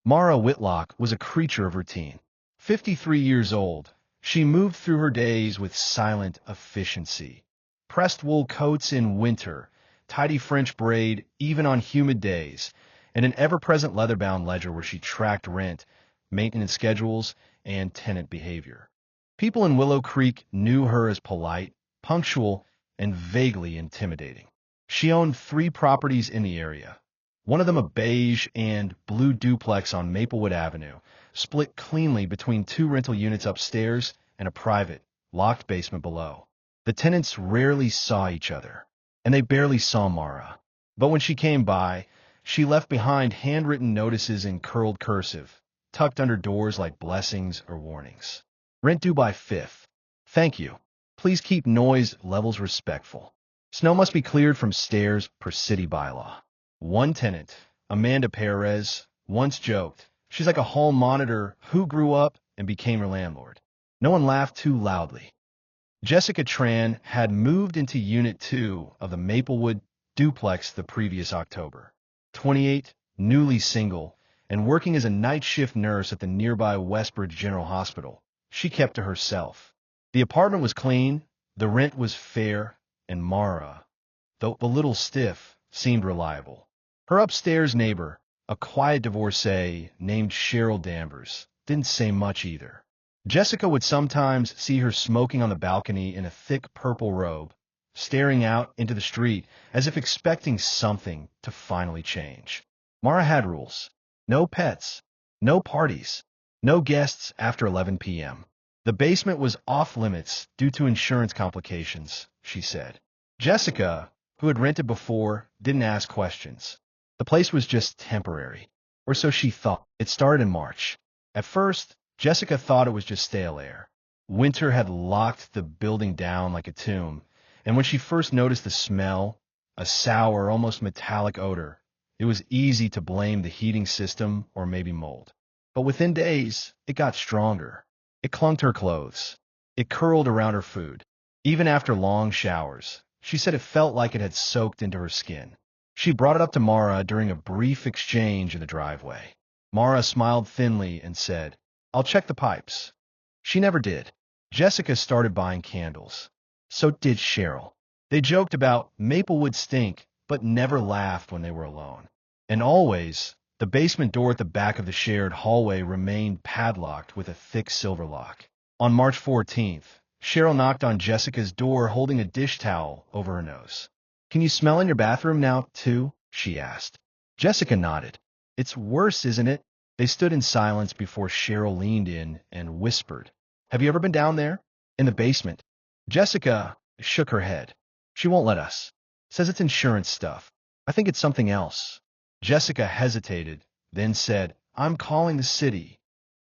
Mara Whitlock was a creature of routine. 53 years old, she moved through her days with silent efficiency. Pressed wool coats in winter, tidy French braid even on humid days, and an ever-present leather-bound ledger where she tracked rent, maintenance schedules, and tenant behavior. People in Willow Creek knew her as polite, punctual, and vaguely intimidating. She owned 3 properties in the area, one of them a beige and blue duplex on Maplewood Avenue, split cleanly between 2 rental units upstairs and a private, locked basement below. The tenants rarely saw each other, and they barely saw Mara. But when she came by, she left behind handwritten notices in curled cursive, tucked under doors like blessings or warnings. Rent due by 5th. Thank you. Please keep noise levels respectful. Snow must be cleared from stairs per city bylaw. One tenant, Amanda Perez, once joked, she's like a hall monitor who grew up and became her landlord. No one laughed too loudly. Jessica Tran had moved into Unit 2 of the Maplewood duplex the previous October. 28, newly single, and working as a night shift nurse at the nearby Westbridge General Hospital, she kept to herself. The apartment was clean, the rent was fair, and Mara, though a little stiff, seemed reliable. Her upstairs neighbor, a quiet divorcee named Cheryl Danvers, didn't say much either. Jessica would sometimes see her smoking on the balcony in a thick purple robe, staring out into the street as if expecting something to finally change. Mara had rules. No pets, no parties, no guests after 11 p.m. The basement was off limits due to insurance complications, she said. Jessica, who had rented before, didn't ask questions. The place was just temporary, or so she thought. It started in March. At first, Jessica thought it was just stale air. Winter had locked the building down like a tomb, and when she first noticed the smell, a sour, almost metallic odor, it was easy to blame the heating system or maybe mold. But within days, it got stronger. It clung to her clothes. It curled around her food. Even after long showers, she said it felt like it had soaked into her skin. She brought it up to Mara during a brief exchange in the driveway. Mara smiled thinly and said, "I'll check the pipes." She never did. Jessica started buying candles. So did Cheryl. They joked about Maplewood stink, but never laughed when they were alone. And always, the basement door at the back of the shared hallway remained padlocked with a thick silver lock. On March 14th, Cheryl knocked on Jessica's door holding a dish towel over her nose. "Can you smell in your bathroom now, too?" she asked. Jessica nodded. "It's worse, isn't it?" They stood in silence before Cheryl leaned in and whispered, "Have you ever been down there? In the basement?" Jessica shook her head. "She won't let us. Says it's insurance stuff. I think it's something else." Jessica hesitated, then said, "I'm calling the city."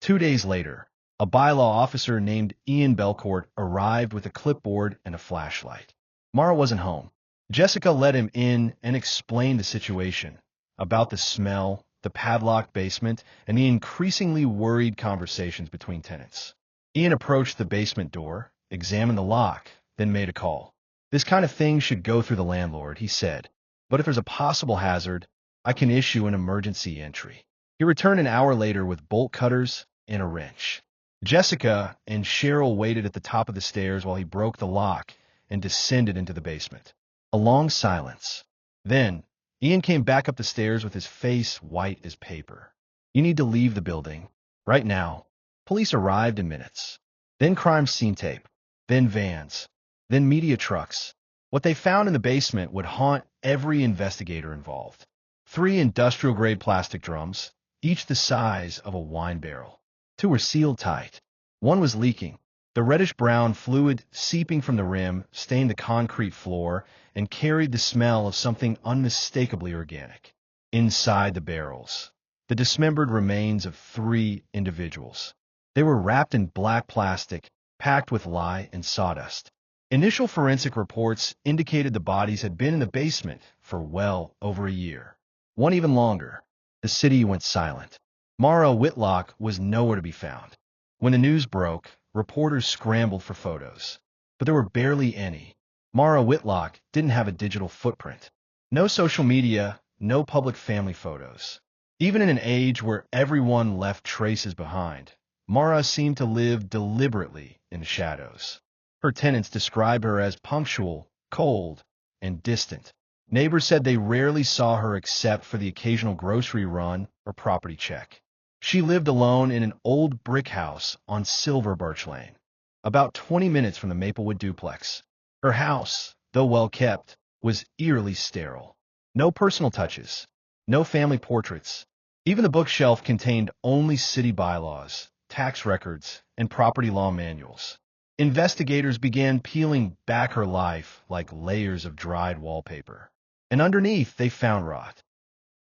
2 days later, a bylaw officer named Ian Belcourt arrived with a clipboard and a flashlight. Mara wasn't home. Jessica let him in and explained the situation, about the smell, the padlocked basement, and the increasingly worried conversations between tenants. Ian approached the basement door, examined the lock, then made a call. "This kind of thing should go through the landlord," he said. "But if there's a possible hazard, I can issue an emergency entry." He returned an hour later with bolt cutters and a wrench. Jessica and Cheryl waited at the top of the stairs while he broke the lock and descended into the basement. A long silence. Then, Ian came back up the stairs with his face white as paper. "You need to leave the building. Right now." Police arrived in minutes. Then crime scene tape. Then vans. Then media trucks. What they found in the basement would haunt every investigator involved. 3 industrial-grade plastic drums, each the size of a wine barrel. 2 were sealed tight. 1 was leaking. The reddish-brown fluid seeping from the rim stained the concrete floor and carried the smell of something unmistakably organic. Inside the barrels, the dismembered remains of 3 individuals. They were wrapped in black plastic, packed with lye and sawdust. Initial forensic reports indicated the bodies had been in the basement for well over a year. One even longer. The city went silent. Mara Whitlock was nowhere to be found. When the news broke, reporters scrambled for photos. But there were barely any. Mara Whitlock didn't have a digital footprint. No social media, no public family photos. Even in an age where everyone left traces behind, Mara seemed to live deliberately in the shadows. Her tenants described her as punctual, cold, and distant. Neighbors said they rarely saw her except for the occasional grocery run or property check. She lived alone in an old brick house on Silver Birch Lane, about 20 minutes from the Maplewood duplex. Her house, though well kept, was eerily sterile. No personal touches, no family portraits. Even the bookshelf contained only city bylaws, tax records, and property law manuals. Investigators began peeling back her life like layers of dried wallpaper. And underneath, they found rot.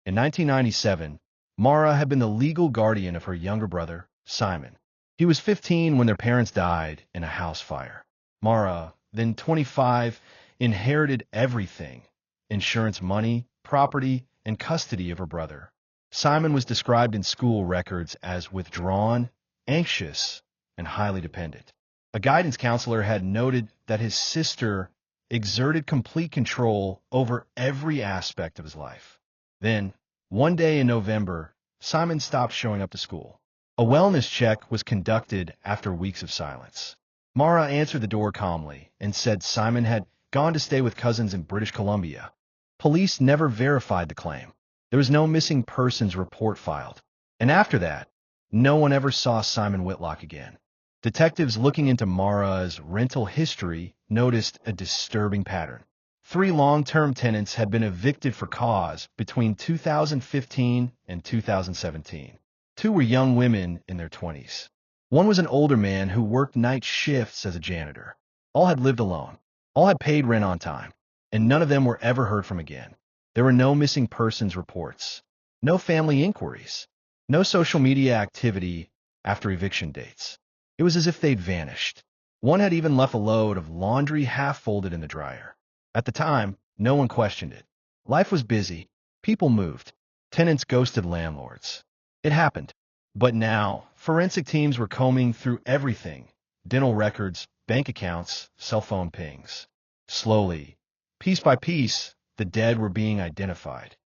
In 1997, Mara had been the legal guardian of her younger brother, Simon. He was 15 when their parents died in a house fire. Mara, then 25, inherited everything: insurance money, property, and custody of her brother. Simon was described in school records as withdrawn, anxious, and highly dependent. A guidance counselor had noted that his sister exerted complete control over every aspect of his life. Then, one day in November, Simon stopped showing up to school. A wellness check was conducted after weeks of silence. Mara answered the door calmly and said Simon had gone to stay with cousins in British Columbia. Police never verified the claim. There was no missing persons report filed. And after that, no one ever saw Simon Whitlock again. Detectives looking into Mara's rental history noticed a disturbing pattern. 3 long-term tenants had been evicted for cause between 2015 and 2017. 2 were young women in their 20s. One was an older man who worked night shifts as a janitor. All had lived alone. All had paid rent on time. And none of them were ever heard from again. There were no missing persons reports, no family inquiries, no social media activity after eviction dates. It was as if they'd vanished. One had even left a load of laundry half-folded in the dryer. At the time, no one questioned it. Life was busy. People moved. Tenants ghosted landlords. It happened. But now, forensic teams were combing through everything: dental records, bank accounts, cell phone pings. Slowly, piece by piece, the dead were being identified.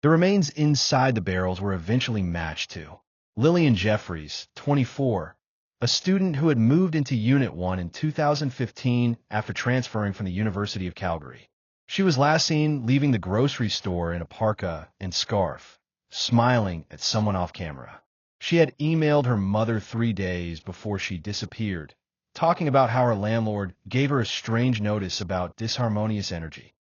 The remains inside the barrels were eventually matched to Lillian Jeffries, 24, a student who had moved into Unit 1 in 2015 after transferring from the University of Calgary. She was last seen leaving the grocery store in a parka and scarf, smiling at someone off camera. She had emailed her mother 3 days before she disappeared, talking about how her landlord gave her a strange notice about disharmonious energy.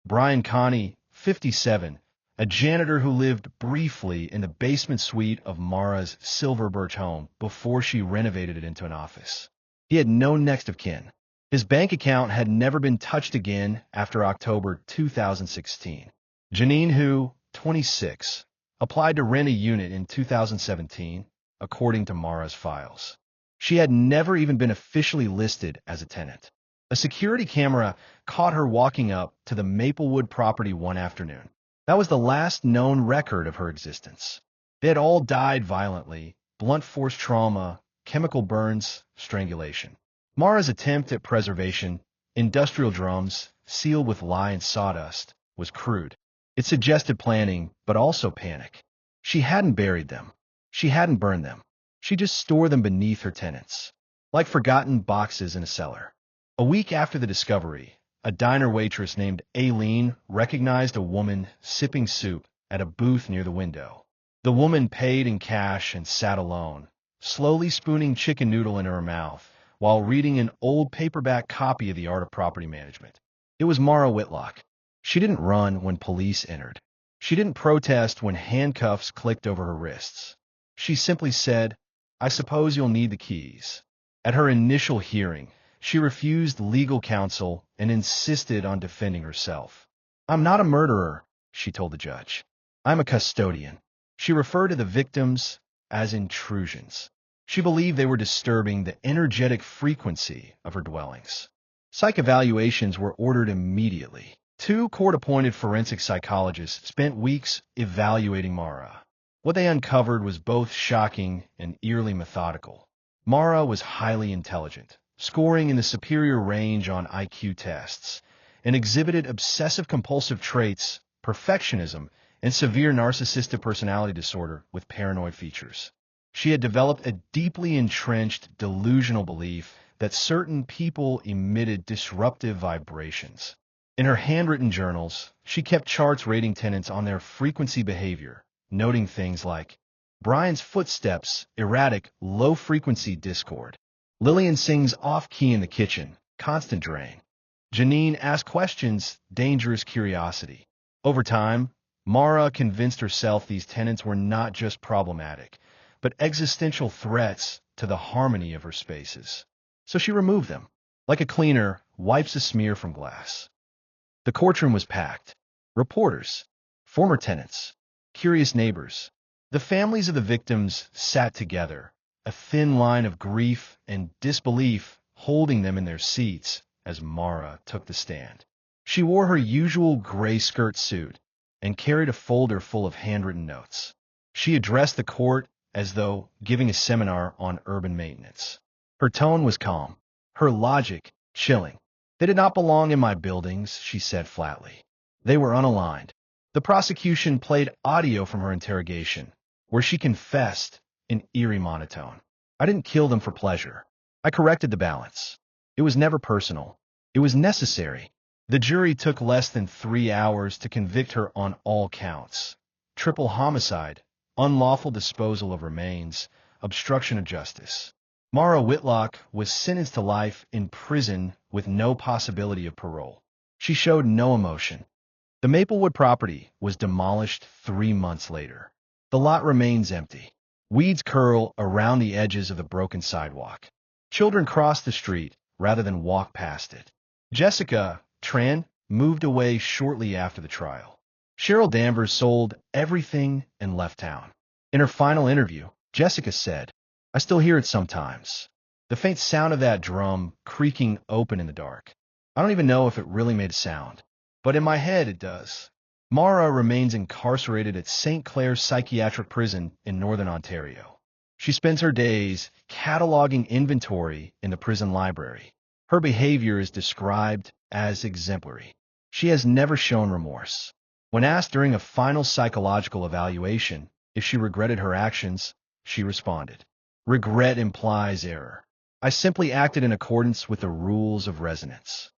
Brian Connie, 57, a janitor who lived briefly in the basement suite of Mara's Silver Birch home before she renovated it into an office. He had no next of kin. His bank account had never been touched again after October 2016. Janine, who, 26, applied to rent a unit in 2017, according to Mara's files. She had never even been officially listed as a tenant. A security camera caught her walking up to the Maplewood property one afternoon. That was the last known record of her existence. They had all died violently: blunt force trauma, chemical burns, strangulation. Mara's attempt at preservation, industrial drums sealed with lye and sawdust, was crude. It suggested planning, but also panic. She hadn't buried them. She hadn't burned them. She just stored them beneath her tenants, like forgotten boxes in a cellar. A week after the discovery, a diner waitress named Aileen recognized a woman sipping soup at a booth near the window. The woman paid in cash and sat alone, slowly spooning chicken noodle in her mouth while reading an old paperback copy of The Art of Property Management. It was Mara Whitlock. She didn't run when police entered. She didn't protest when handcuffs clicked over her wrists. She simply said, "I suppose you'll need the keys." At her initial hearing, she refused legal counsel and insisted on defending herself. "I'm not a murderer," she told the judge. "I'm a custodian." She referred to the victims as intrusions. She believed they were disturbing the energetic frequency of her dwellings. Psych evaluations were ordered immediately. 2 court-appointed forensic psychologists spent weeks evaluating Mara. What they uncovered was both shocking and eerily methodical. Mara was highly intelligent, scoring in the superior range on IQ tests, and exhibited obsessive-compulsive traits, perfectionism, and severe narcissistic personality disorder with paranoid features. She had developed a deeply entrenched delusional belief that certain people emitted disruptive vibrations. In her handwritten journals, she kept charts rating tenants on their frequency behavior, noting things like Brian's footsteps, erratic, low-frequency discord. Lillian sings off-key in the kitchen, constant drain. Janine asks questions, dangerous curiosity. Over time, Mara convinced herself these tenants were not just problematic, but existential threats to the harmony of her spaces. So she removed them, like a cleaner wipes a smear from glass. The courtroom was packed. Reporters, former tenants, curious neighbors. The families of the victims sat together, a thin line of grief and disbelief holding them in their seats as Mara took the stand. She wore her usual gray skirt suit and carried a folder full of handwritten notes. She addressed the court as though giving a seminar on urban maintenance. Her tone was calm, her logic chilling. They did not belong in my buildings, she said flatly. They were unaligned. The prosecution played audio from her interrogation, where she confessed in eerie monotone. I didn't kill them for pleasure. I corrected the balance. It was never personal. It was necessary. The jury took less than 3 hours to convict her on all counts. Triple homicide, unlawful disposal of remains, obstruction of justice. Mara Whitlock was sentenced to life in prison with no possibility of parole. She showed no emotion. The Maplewood property was demolished 3 months later. The lot remains empty. Weeds curl around the edges of the broken sidewalk. Children cross the street rather than walk past it. Jessica Tran moved away shortly after the trial. Cheryl Danvers sold everything and left town. In her final interview, Jessica said, I still hear it sometimes. The faint sound of that drum creaking open in the dark. I don't even know if it really made a sound, but in my head it does. Mara remains incarcerated at St. Clair's Psychiatric Prison in Northern Ontario. She spends her days cataloging inventory in the prison library. Her behavior is described as exemplary. She has never shown remorse. When asked during a final psychological evaluation if she regretted her actions, she responded, Regret implies error. I simply acted in accordance with the rules of resonance.